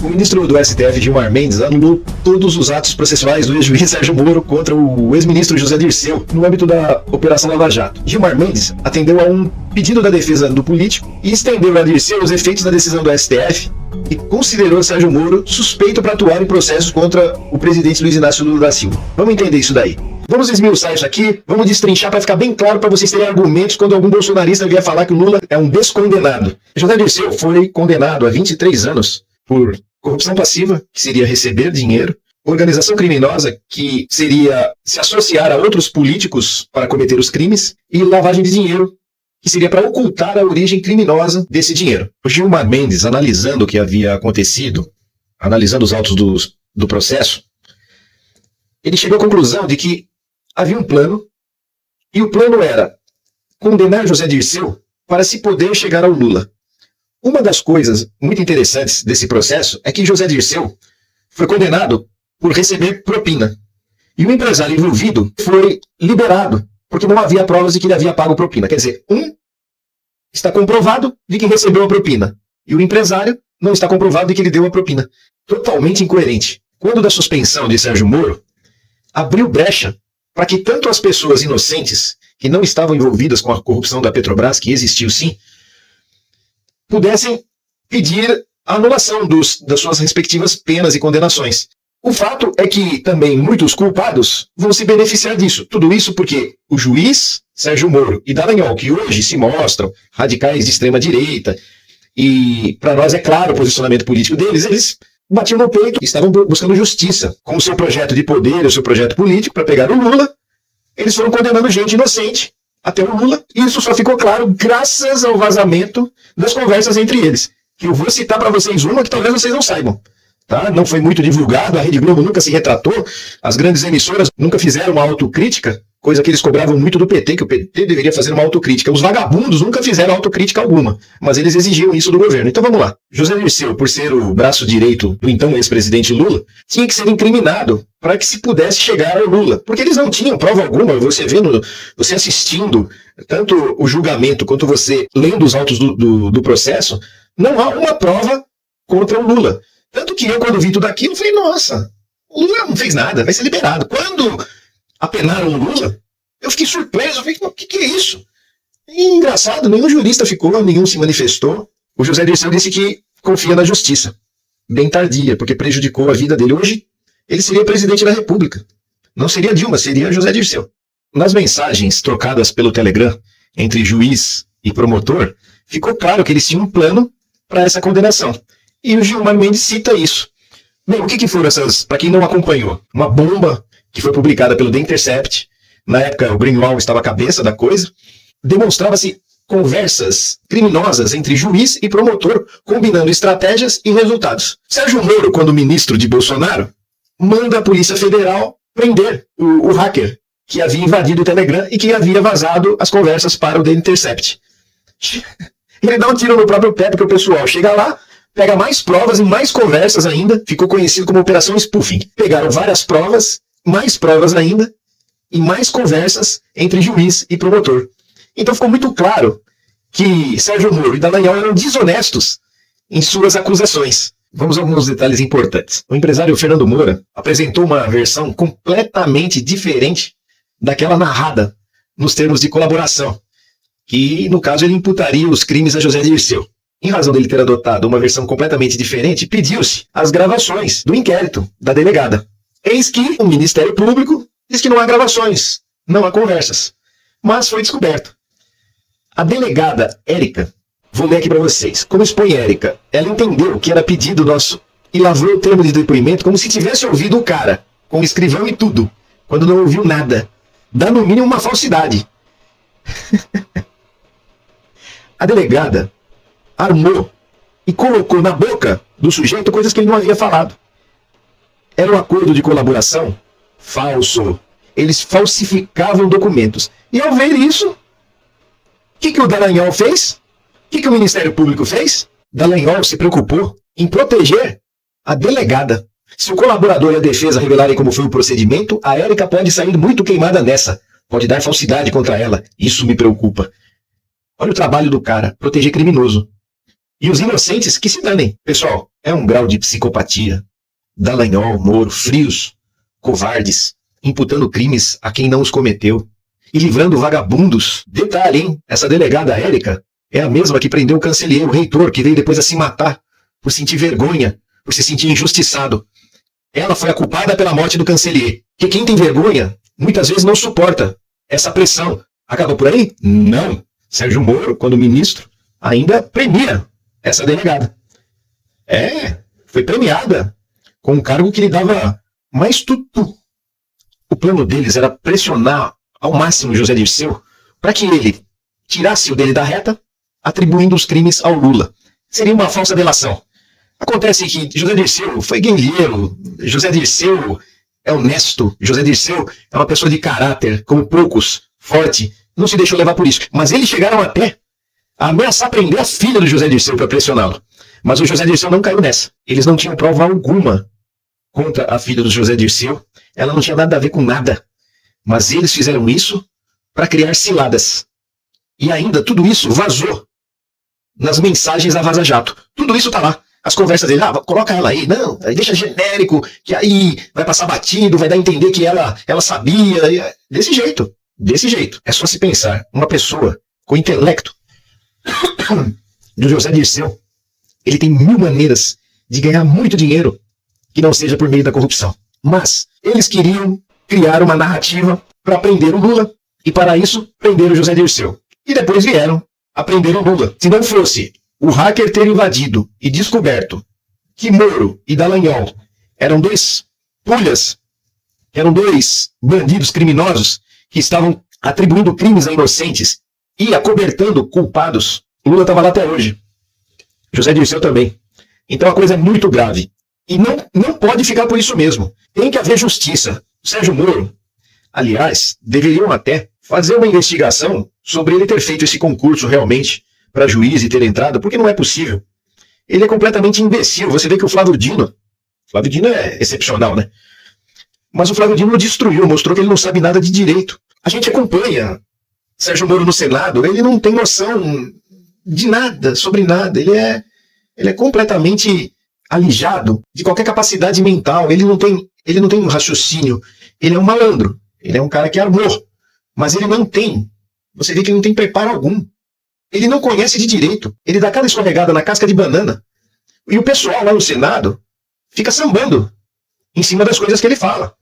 O ministro do STF, Gilmar Mendes, anulou todos os atos processuais do ex-juiz Sérgio Moro contra o ex-ministro José Dirceu no âmbito da Operação Lava Jato. Gilmar Mendes atendeu a um pedido da defesa do político e estendeu a Dirceu os efeitos da decisão do STF e considerou Sérgio Moro suspeito para atuar em processos contra o presidente Luiz Inácio Lula da Silva. Vamos entender isso daí. Vamos esmiuçar isso aqui, vamos destrinchar para ficar bem claro para vocês terem argumentos quando algum bolsonarista vier falar que o Lula é um descondenado. José Dirceu foi condenado a 23 anos por corrupção passiva, que seria receber dinheiro, organização criminosa, que seria se associar a outros políticos para cometer os crimes, e lavagem de dinheiro, que seria para ocultar a origem criminosa desse dinheiro. O Gilmar Mendes, analisando o que havia acontecido, analisando os autos do processo, ele chegou à conclusão de que havia um plano, e o plano era condenar José Dirceu para se poder chegar ao Lula. Uma das coisas muito interessantes desse processo é que José Dirceu foi condenado por receber propina. E o empresário envolvido foi liberado, porque não havia provas de que ele havia pago propina. Quer dizer, está comprovado de que recebeu a propina, e o empresário não está comprovado de que ele deu a propina. Totalmente incoerente. Quando da suspensão de Sérgio Moro, abriu brecha para que tanto as pessoas inocentes, que não estavam envolvidas com a corrupção da Petrobras, que existiu sim, pudessem pedir a anulação das suas respectivas penas e condenações. O fato é que também muitos culpados vão se beneficiar disso. Tudo isso porque o juiz Sérgio Moro e Dallagnol, que hoje se mostram radicais de extrema direita, e para nós é claro o posicionamento político deles, eles batiam no peito e estavam buscando justiça. Com o seu projeto de poder, o seu projeto político para pegar o Lula, eles foram condenando gente inocente até o Lula, e isso só ficou claro graças ao vazamento das conversas entre eles. Que eu vou citar para vocês uma que talvez vocês não saibam. Tá? Não foi muito divulgado, a Rede Globo nunca se retratou, as grandes emissoras nunca fizeram uma autocrítica, coisa que eles cobravam muito do PT, que o PT deveria fazer uma autocrítica. Os vagabundos nunca fizeram autocrítica alguma, mas eles exigiam isso do governo. Então vamos lá. José Dirceu, por ser o braço direito do então ex-presidente Lula, tinha que ser incriminado para que se pudesse chegar ao Lula, porque eles não tinham prova alguma. Você vendo, você assistindo tanto o julgamento quanto você lendo os autos do processo, não há uma prova contra o Lula. Tanto que eu, quando vi tudo aquilo, falei, nossa, o Lula não fez nada, vai ser liberado. Quando apenaram o Lula, eu fiquei surpreso, eu falei, o que é isso? E, engraçado, nenhum jurista ficou, nenhum se manifestou. O José Dirceu disse que confia na justiça, bem tardia, porque prejudicou a vida dele. Hoje, ele seria presidente da República. Não seria Dilma, seria José Dirceu. Nas mensagens trocadas pelo Telegram entre juiz e promotor, ficou claro que eles tinham um plano para essa condenação. E o Gilmar Mendes cita isso. Bem, o que foram essas, para quem não acompanhou? Uma bomba que foi publicada pelo The Intercept. Na época, o Greenwald estava à cabeça da coisa. Demonstrava-se conversas criminosas entre juiz e promotor, combinando estratégias e resultados. Sérgio Moro, quando ministro de Bolsonaro, manda a Polícia Federal prender o hacker que havia invadido o Telegram e que havia vazado as conversas para o The Intercept. Ele dá um tiro no próprio pé, porque o pessoal chega lá, pega mais provas e mais conversas ainda, ficou conhecido como Operação Spoofing. Pegaram várias provas, mais provas ainda, e mais conversas entre juiz e promotor. Então ficou muito claro que Sérgio Moro e Dallagnol eram desonestos em suas acusações. Vamos a alguns detalhes importantes. O empresário Fernando Moura apresentou uma versão completamente diferente daquela narrada nos termos de colaboração, que no caso ele imputaria os crimes a José Dirceu. Em razão dele ter adotado uma versão completamente diferente, pediu-se as gravações do inquérito da delegada. Eis que o Ministério Público diz que não há gravações, não há conversas. Mas foi descoberto. A delegada Érica, vou ler aqui para vocês. Como expõe Érica, ela entendeu o que era pedido nosso e lavrou o termo de depoimento como se tivesse ouvido o cara, com o escrivão e tudo, quando não ouviu nada. Dá no mínimo uma falsidade. A delegada armou e colocou na boca do sujeito coisas que ele não havia falado. Era um acordo de colaboração falso. Eles falsificavam documentos. E ao ver isso, o que o Dallagnol fez? O que o Ministério Público fez? Dallagnol se preocupou em proteger a delegada. Se o colaborador e a defesa revelarem como foi o procedimento, a Érica pode sair muito queimada nessa. Pode dar falsidade contra ela. Isso me preocupa. Olha o trabalho do cara, proteger criminoso. E os inocentes que se danem. Pessoal, é um grau de psicopatia. Dallagnol, Moro, frios, covardes, imputando crimes a quem não os cometeu e livrando vagabundos. Detalhe, hein? Essa delegada Érica é a mesma que prendeu o Cancellier, o reitor, que veio depois a se matar por sentir vergonha, por se sentir injustiçado. Ela foi a culpada pela morte do Cancellier. Que quem tem vergonha, muitas vezes não suporta essa pressão. Acabou por aí? Não. Sérgio Moro, quando ministro, ainda premia essa delegada. Foi premiada com um cargo que lhe dava mais tutu. O plano deles era pressionar ao máximo José Dirceu para que ele tirasse o dele da reta, atribuindo os crimes ao Lula. Seria uma falsa delação. Acontece que José Dirceu foi guerrilheiro, José Dirceu é honesto, José Dirceu é uma pessoa de caráter, como poucos, forte, não se deixou levar por isso. Mas eles chegaram até a ameaçar prender a filha do José Dirceu para pressioná-lo. Mas o José Dirceu não caiu nessa. Eles não tinham prova alguma contra a filha do José Dirceu. Ela não tinha nada a ver com nada. Mas eles fizeram isso para criar ciladas. E ainda tudo isso vazou nas mensagens da Vaza Jato. Tudo isso tá lá. As conversas dele, coloca ela aí, não, deixa genérico, que aí vai passar batido, vai dar a entender que ela sabia. Desse jeito. É só se pensar, uma pessoa com intelecto do José Dirceu, ele tem 1000 maneiras de ganhar muito dinheiro que não seja por meio da corrupção. Mas eles queriam criar uma narrativa para prender o Lula e para isso prender o José Dirceu. E depois vieram a prender o Lula. Se não fosse o hacker ter invadido e descoberto que Moro e Dallagnol eram 2 pulhas, eram 2 bandidos criminosos que estavam atribuindo crimes a inocentes e acobertando culpados, Lula estava lá até hoje. José Dirceu também. Então a coisa é muito grave. E não pode ficar por isso mesmo. Tem que haver justiça. Sérgio Moro, aliás, deveriam até fazer uma investigação sobre ele ter feito esse concurso realmente para juiz e ter entrado, porque não é possível. Ele é completamente imbecil. Você vê que o Flávio Dino é excepcional, né? Mas o Flávio Dino o destruiu, mostrou que ele não sabe nada de direito. A gente acompanha Sérgio Moro no Senado, ele não tem noção de nada, sobre nada. Ele é completamente alijado de qualquer capacidade mental. Ele não tem um raciocínio. Ele é um malandro. Ele é um cara que armou. Mas ele não tem. Você vê que ele não tem preparo algum. Ele não conhece de direito. Ele dá cada escorregada na casca de banana. E o pessoal lá no Senado fica sambando em cima das coisas que ele fala.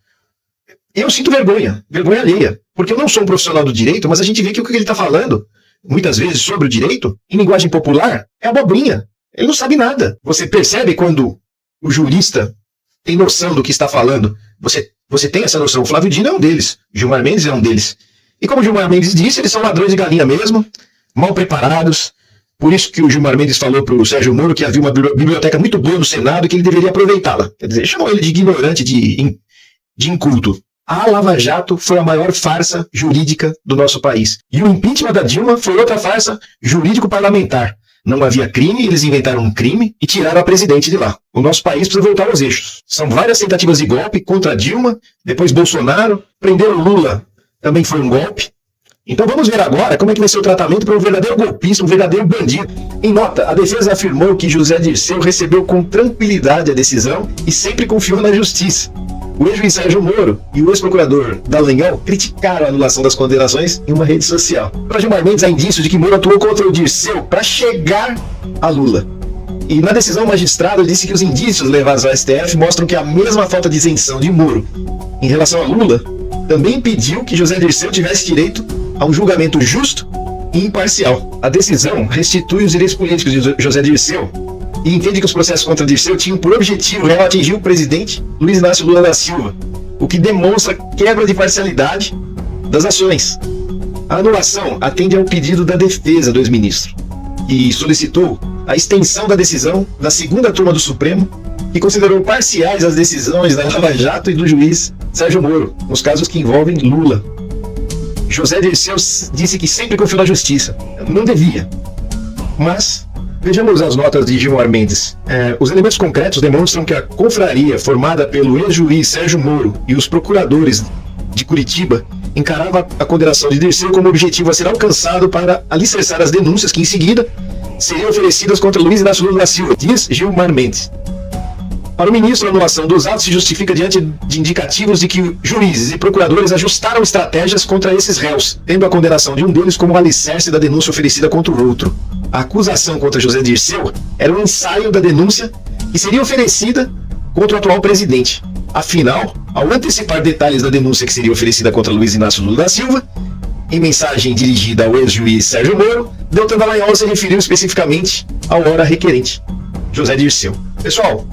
Eu sinto vergonha alheia. Porque eu não sou um profissional do direito, mas a gente vê que o que ele está falando, muitas vezes sobre o direito, em linguagem popular, é abobrinha. Ele não sabe nada. Você percebe quando o jurista tem noção do que está falando. Você tem essa noção. O Flávio Dino é um deles. Gilmar Mendes é um deles. E como o Gilmar Mendes disse, eles são ladrões de galinha mesmo, mal preparados. Por isso que o Gilmar Mendes falou para o Sérgio Moro que havia uma biblioteca muito boa no Senado e que ele deveria aproveitá-la. Quer dizer, chamou ele de ignorante, de inculto. A Lava Jato foi a maior farsa jurídica do nosso país. E o impeachment da Dilma foi outra farsa jurídico-parlamentar. Não havia crime, eles inventaram um crime e tiraram a presidente de lá. O nosso país precisa voltar aos eixos. São várias tentativas de golpe contra Dilma, depois Bolsonaro, prenderam Lula, também foi um golpe. Então vamos ver agora como é que vai ser o tratamento para um verdadeiro golpista, um verdadeiro bandido. Em nota, a defesa afirmou que José Dirceu recebeu com tranquilidade a decisão e sempre confiou na justiça. O ex-juiz Sérgio Moro e o ex-procurador Dallagnol criticaram a anulação das condenações em uma rede social. Para Gilmar Mendes, há indícios de que Moro atuou contra o Dirceu para chegar a Lula. E na decisão, o magistrado disse que os indícios levados ao STF mostram que a mesma falta de isenção de Moro em relação a Lula também impediu que José Dirceu tivesse direito a um julgamento justo e imparcial. A decisão restitui os direitos políticos de José Dirceu e entende que os processos contra Dirceu tinham por objetivo atingir o presidente Luiz Inácio Lula da Silva, o que demonstra quebra de parcialidade das ações. A anulação atende ao pedido da defesa do ex-ministro e solicitou a extensão da decisão da segunda turma do Supremo, que considerou parciais as decisões da Lava Jato e do juiz Sérgio Moro, nos casos que envolvem Lula. José Dirceu disse que sempre confiou na justiça. Não devia. Mas vejamos as notas de Gilmar Mendes. Os elementos concretos demonstram que a confraria formada pelo ex-juiz Sérgio Moro e os procuradores de Curitiba encarava a condenação de Dirceu como objetivo a ser alcançado para alicerçar as denúncias que, em seguida, seriam oferecidas contra Luiz Inácio Lula da Silva, diz Gilmar Mendes. Para o ministro, a anulação dos atos se justifica diante de indicativos de que juízes e procuradores ajustaram estratégias contra esses réus, tendo a condenação de um deles como alicerce da denúncia oferecida contra o outro. A acusação contra José Dirceu era um ensaio da denúncia que seria oferecida contra o atual presidente. Afinal, ao antecipar detalhes da denúncia que seria oferecida contra Luiz Inácio Lula da Silva, em mensagem dirigida ao ex-juiz Sérgio Moro, Deltan Dallagnol se referiu especificamente ao ora requerente, José Dirceu. Pessoal,